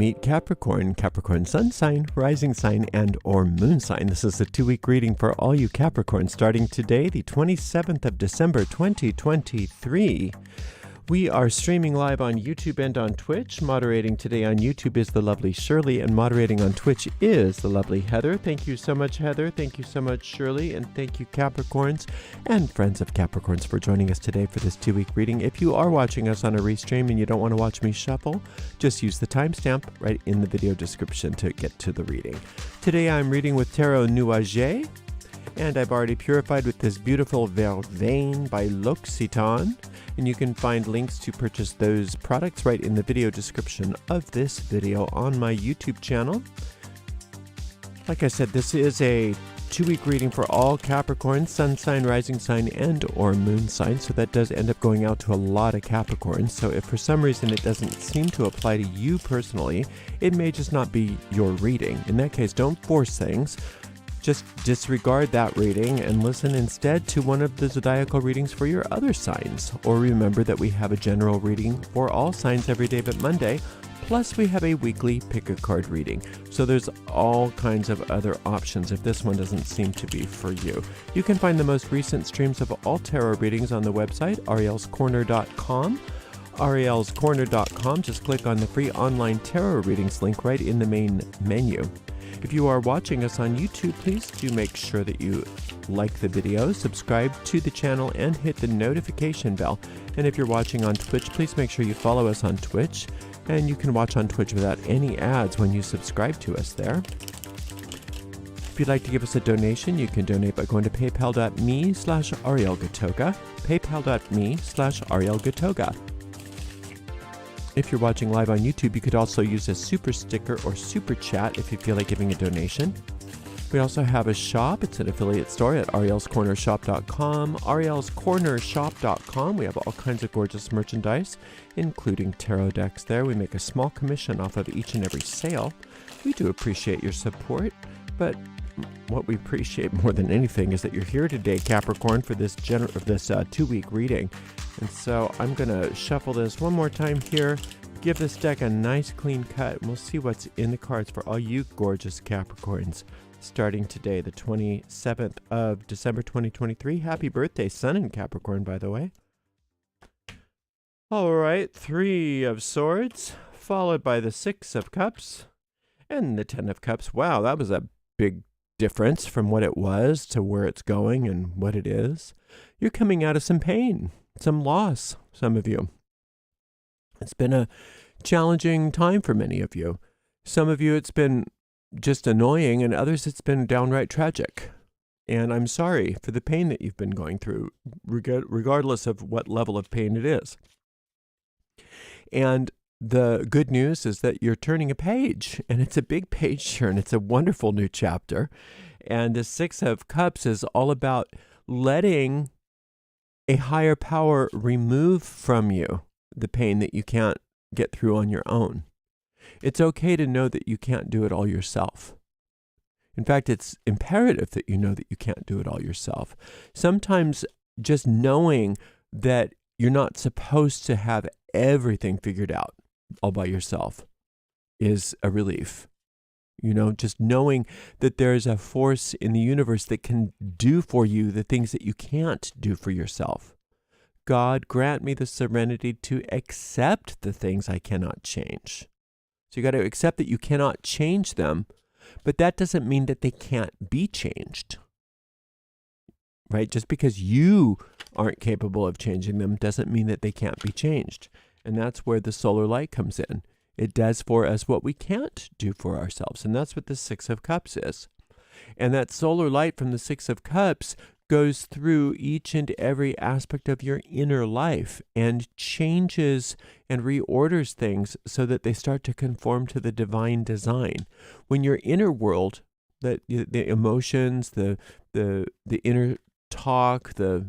meet Capricorn, Capricorn sun sign, rising sign, and or moon sign. This is a 2-week reading for all you Capricorn starting today, the 27th of December, 2023. We are streaming live on YouTube and on Twitch. Moderating today on YouTube is the lovely Shirley, and moderating on Twitch is the lovely Heather. Thank you so much, Heather. Thank you so much, Shirley. And thank you, Capricorns and friends of Capricorns, for joining us today for this 2-week reading. If you are watching us on a restream and you don't want to watch me shuffle, just use the timestamp right in the video description to get to the reading. Today I'm reading with Tarot Nuage, and I've already purified with this beautiful Vervain by L'Occitane. And you can find links to purchase those products right in the video description of this video on my YouTube channel. Like I said, this is a 2-week reading for all Capricorn, sun sign, rising sign, and or moon sign. So that does end up going out to a lot of Capricorns. So if for some reason it doesn't seem to apply to you personally, it may just not be your reading. In that case, don't force things. Just disregard that reading and listen instead to one of the zodiacal readings for your other signs. Or remember that we have a general reading for all signs every day but Monday, plus we have a weekly pick a card reading. So there's all kinds of other options if this one doesn't seem to be for you. You can find the most recent streams of all tarot readings on the website, arielscorner.com. arielscorner.com. Just click on the free online tarot readings link right in the main menu. If you are watching us on YouTube, please do make sure that you like the video, subscribe to the channel, and hit the notification bell. And if you're watching on Twitch, please make sure you follow us on Twitch. And you can watch on Twitch without any ads when you subscribe to us there. If you'd like to give us a donation, you can donate by going to paypal.me/arielgatoga, paypal.me/arielgatoga. If you're watching live on YouTube, you could also use a super sticker or super chat if you feel like giving a donation. We also have a shop. It's an affiliate store at arielscornershop.com. arielscornershop.com. We have all kinds of gorgeous merchandise, including tarot decks there. We make a small commission off of each and every sale. We do appreciate your support, but what we appreciate more than anything is that you're here today, Capricorn, for this 2-week reading. And so I'm going to shuffle this one more time here, give this deck a nice clean cut, and we'll see what's in the cards for all you gorgeous Capricorns. Starting today, the 27th of December, 2023. Happy birthday, Sun in Capricorn, by the way. All right, 3 of Swords, followed by the 6 of Cups, and the 10 of Cups. Wow, that was a big difference from what it was to where it's going and what it is. You're coming out of some pain, some loss, some of you. It's been a challenging time for many of you. Some of you it's been just annoying, and others it's been downright tragic. And I'm sorry for the pain that you've been going through, regardless of what level of pain it is. And the good news is that you're turning a page, and it's a big page turn. It's a wonderful new chapter. And the 6 of Cups is all about letting a higher power remove from you the pain that you can't get through on your own. It's okay to know that you can't do it all yourself. In fact, it's imperative that you know that you can't do it all yourself. Sometimes just knowing that you're not supposed to have everything figured out all by yourself is a relief. You know, just knowing that there's a force in the universe that can do for you the things that you can't do for yourself. God, grant me the serenity to accept the things I cannot change. So you got to accept that you cannot change them, but that doesn't mean that they can't be changed. Right? Just because you aren't capable of changing them doesn't mean that they can't be changed. And that's where the solar light comes in. It does for us what we can't do for ourselves. And that's what the 6 of Cups is. And that solar light from the 6 of Cups goes through each and every aspect of your inner life and changes and reorders things so that they start to conform to the divine design. When your inner world, the emotions, the inner talk, the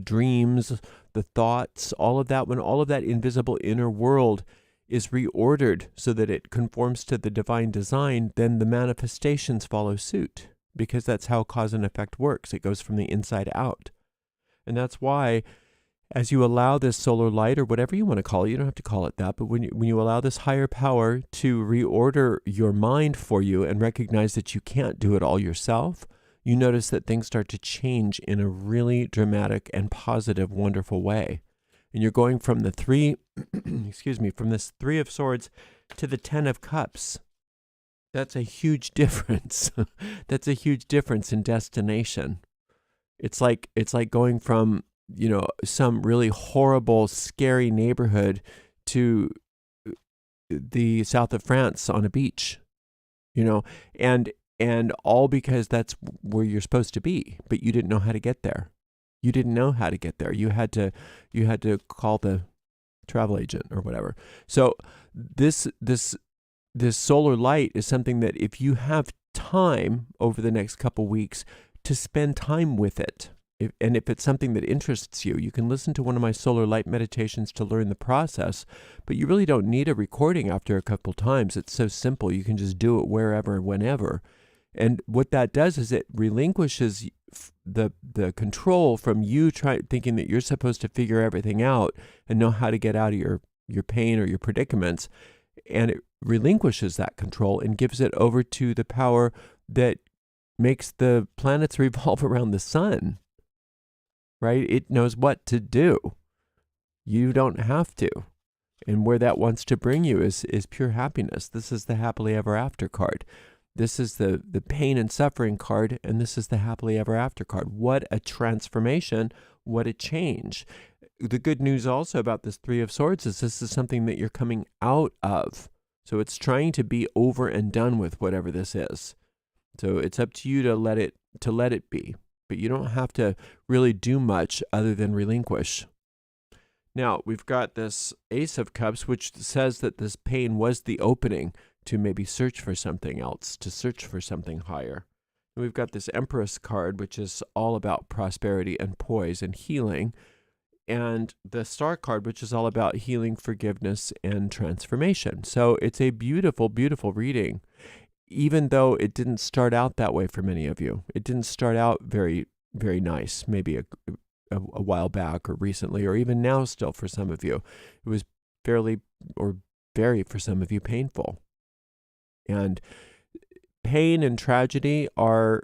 dreams, the thoughts, all of that, when all of that invisible inner world is reordered so that it conforms to the divine design, then the manifestations follow suit, because that's how cause and effect works. It goes from the inside out. And that's why As you allow this solar light, or whatever you want to call it, you don't have to call it that, but when you allow this higher power to reorder your mind for you and recognize that you can't do it all yourself, you notice that things start to change in a really dramatic and positive, wonderful way. And you're going from the from this 3 of Swords to the 10 of Cups. That's a huge difference. That's a huge difference in destination. It's like going from, some really horrible, scary neighborhood to the south of France on a beach, and all because that's where you're supposed to be, but you didn't know how to get there. You didn't know how to get there. You had to call the travel agent or whatever. So this solar light is something that if you have time over the next couple weeks to spend time with it, if it's something that interests you, you can listen to one of my solar light meditations to learn the process, but you really don't need a recording after a couple times. It's so simple. You can just do it wherever, whenever. And what that does is it relinquishes the control from you thinking that you're supposed to figure everything out and know how to get out of your pain or your predicaments. And it relinquishes that control and gives it over to the power that makes the planets revolve around the sun. Right? It knows what to do. You don't have to. And where that wants to bring you is pure happiness. This is the happily ever after card. This is the pain and suffering card, and this is the happily ever after card. What a transformation. What a change. The good news also about this 3 of Swords is this is something that you're coming out of. So it's trying to be over and done with whatever this is. So it's up to you to let it be. But you don't have to really do much other than relinquish. Now, we've got this Ace of Cups, which says that this pain was the opening to maybe search for something else, to search for something higher. And we've got this Empress card, which is all about prosperity and poise and healing. And the Star card, which is all about healing, forgiveness, and transformation. So it's a beautiful, beautiful reading. Even though it didn't start out that way for many of you. It didn't start out very, very nice, maybe a while back or recently, or even now still for some of you. It was fairly or very, for some of you, painful. And pain and tragedy are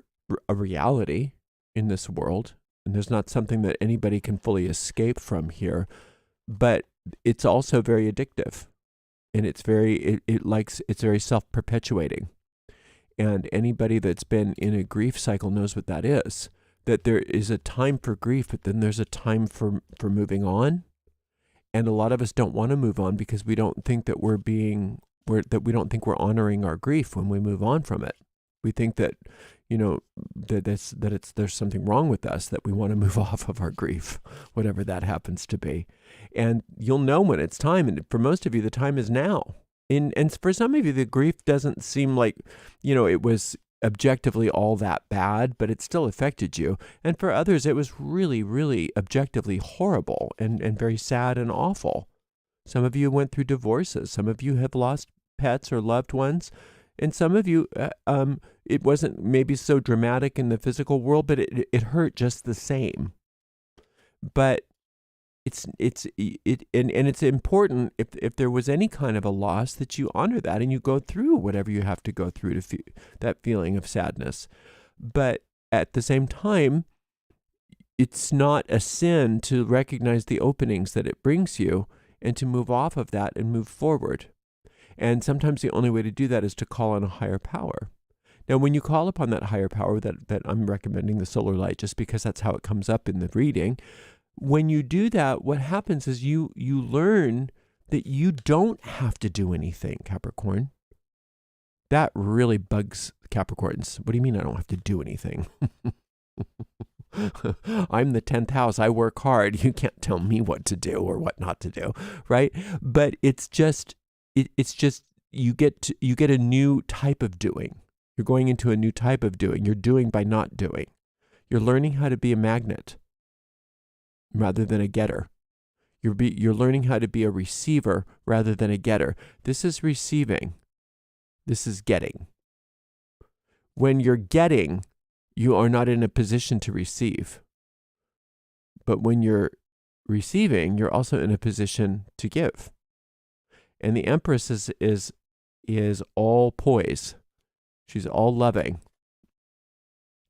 a reality in this world, and there's not something that anybody can fully escape from here, but it's also very addictive, and it's very self-perpetuating. And anybody that's been in a grief cycle knows what that is, that there is a time for grief, but then there's a time for moving on. And a lot of us don't want to move on because we don't think that we don't think we're honoring our grief when we move on from it. We think that, there's something wrong with us, that we want to move off of our grief, whatever that happens to be. And you'll know when it's time. And for most of you, the time is now. And for some of you, the grief doesn't seem like, it was objectively all that bad, but it still affected you. And for others, it was really, really objectively horrible and very sad and awful. Some of you went through divorces. Some of you have lost pets or loved ones. And some of you, it wasn't maybe so dramatic in the physical world, but it hurt just the same. But it's important if there was any kind of a loss that you honor that and you go through whatever you have to go through to that feeling of sadness. But at the same time, it's not a sin to recognize the openings that it brings you and to move off of that and move forward. And sometimes the only way to do that is to call on a higher power. Now, when you call upon that higher power, that I'm recommending the solar light just because that's how it comes up in the reading. When you do that, what happens is you learn that you don't have to do anything, Capricorn. That really bugs Capricorns. What do you mean I don't have to do anything? I'm the 10th house. I work hard. You can't tell me what to do or what not to do, right? But it's just you get a new type of doing. You're going into a new type of doing. You're doing by not doing. You're learning how to be a magnet rather than a getter. You're learning how to be a receiver rather than a getter. This is receiving. This is getting. When you're getting, you are not in a position to receive. But when you're receiving, you're also in a position to give. And the Empress is all poise. She's all loving.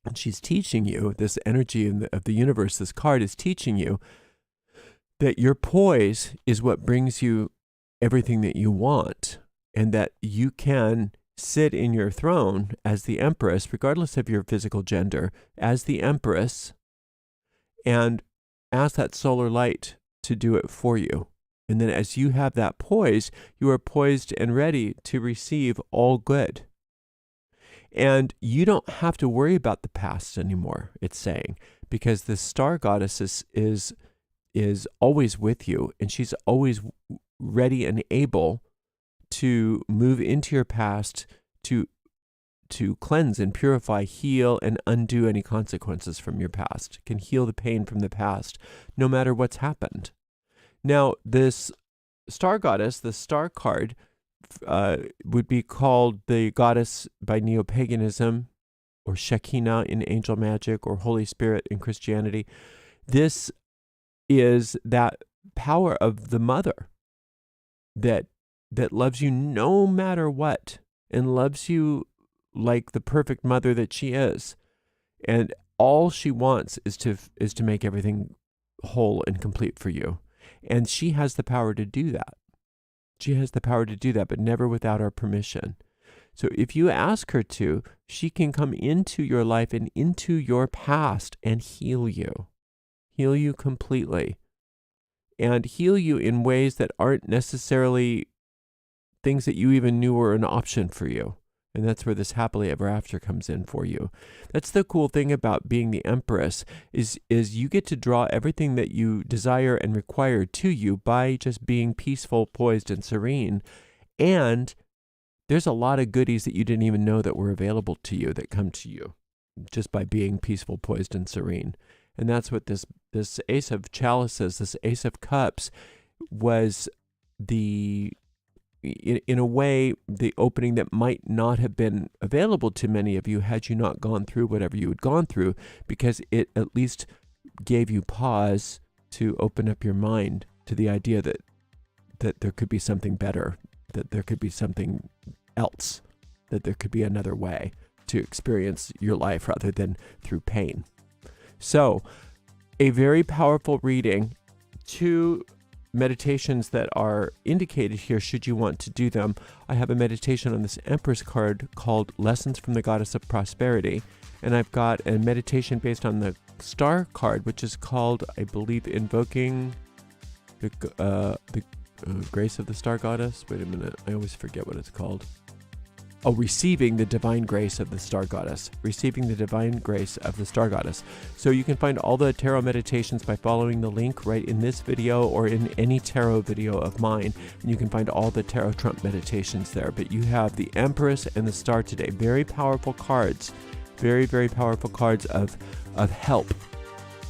And she's teaching you, this energy of the universe, this card is teaching you that your poise is what brings you everything that you want, and that you can sit in your throne as the Empress, regardless of your physical gender, as the Empress, and ask that solar light to do it for you. And then as you have that poise, you are poised and ready to receive all good. And you don't have to worry about the past anymore, it's saying, because the star goddess is always with you, and she's always ready and able to move into your past to cleanse and purify, heal, and undo any consequences from your past, can heal the pain from the past, no matter what's happened. Now, this star goddess, the star card, would be called the goddess by neo-paganism, or Shekinah in angel magic, or Holy Spirit in Christianity. This is that power of the mother that loves you no matter what, and loves you like the perfect mother that she is. And all she wants is to make everything whole and complete for you. And she has the power to do that. She has the power to do that, but never without our permission. So if you ask her to, she can come into your life and into your past and heal you completely, and heal you in ways that aren't necessarily things that you even knew were an option for you. And that's where this happily ever after comes in for you. That's the cool thing about being the Empress, is you get to draw everything that you desire and require to you by just being peaceful, poised, and serene. And there's a lot of goodies that you didn't even know that were available to you that come to you just by being peaceful, poised, and serene. And that's what this Ace of Chalices, this Ace of Cups, was in a way, the opening that might not have been available to many of you had you not gone through whatever you had gone through, because it at least gave you pause to open up your mind to the idea that there could be something better, that there could be something else, that there could be another way to experience your life rather than through pain. So, a very powerful reading. 2 meditations that are indicated here should you want to do them. I have a meditation on this Empress card called Lessons from the Goddess of Prosperity, and I've got a meditation based on the Star card, which is called, I believe, Invoking the Grace of the Star Goddess. Wait a minute, I always forget what it's called. Oh, Receiving the Divine Grace of the Star Goddess. Receiving the Divine Grace of the Star Goddess. So you can find all the tarot meditations by following the link right in this video or in any tarot video of mine. And you can find all the tarot trump meditations there. But you have the Empress and the Star today. Very powerful cards. Very, very powerful cards of help.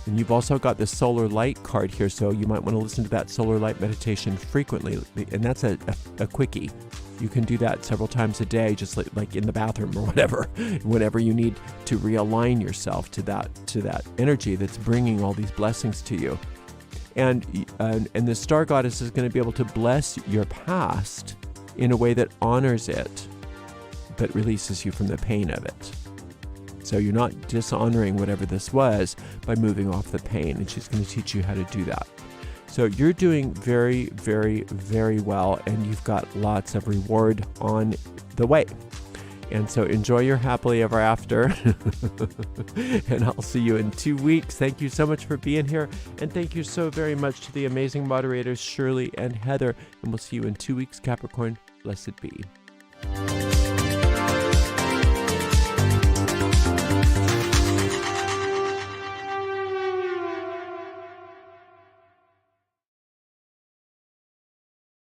And you've also got the solar light card here, so you might want to listen to that solar light meditation frequently. And that's a quickie. You can do that several times a day, just like in the bathroom or whatever, whenever you need to realign yourself to that energy that's bringing all these blessings to you. And the Star Goddess is going to be able to bless your past in a way that honors it, but releases you from the pain of it. So you're not dishonoring whatever this was by moving off the pain, and she's going to teach you how to do that. So you're doing very, very, very well, and you've got lots of reward on the way. And so enjoy your happily ever after. And I'll see you in 2 weeks. Thank you so much for being here. And thank you so very much to the amazing moderators, Shirley and Heather. And we'll see you in 2 weeks, Capricorn. Blessed be.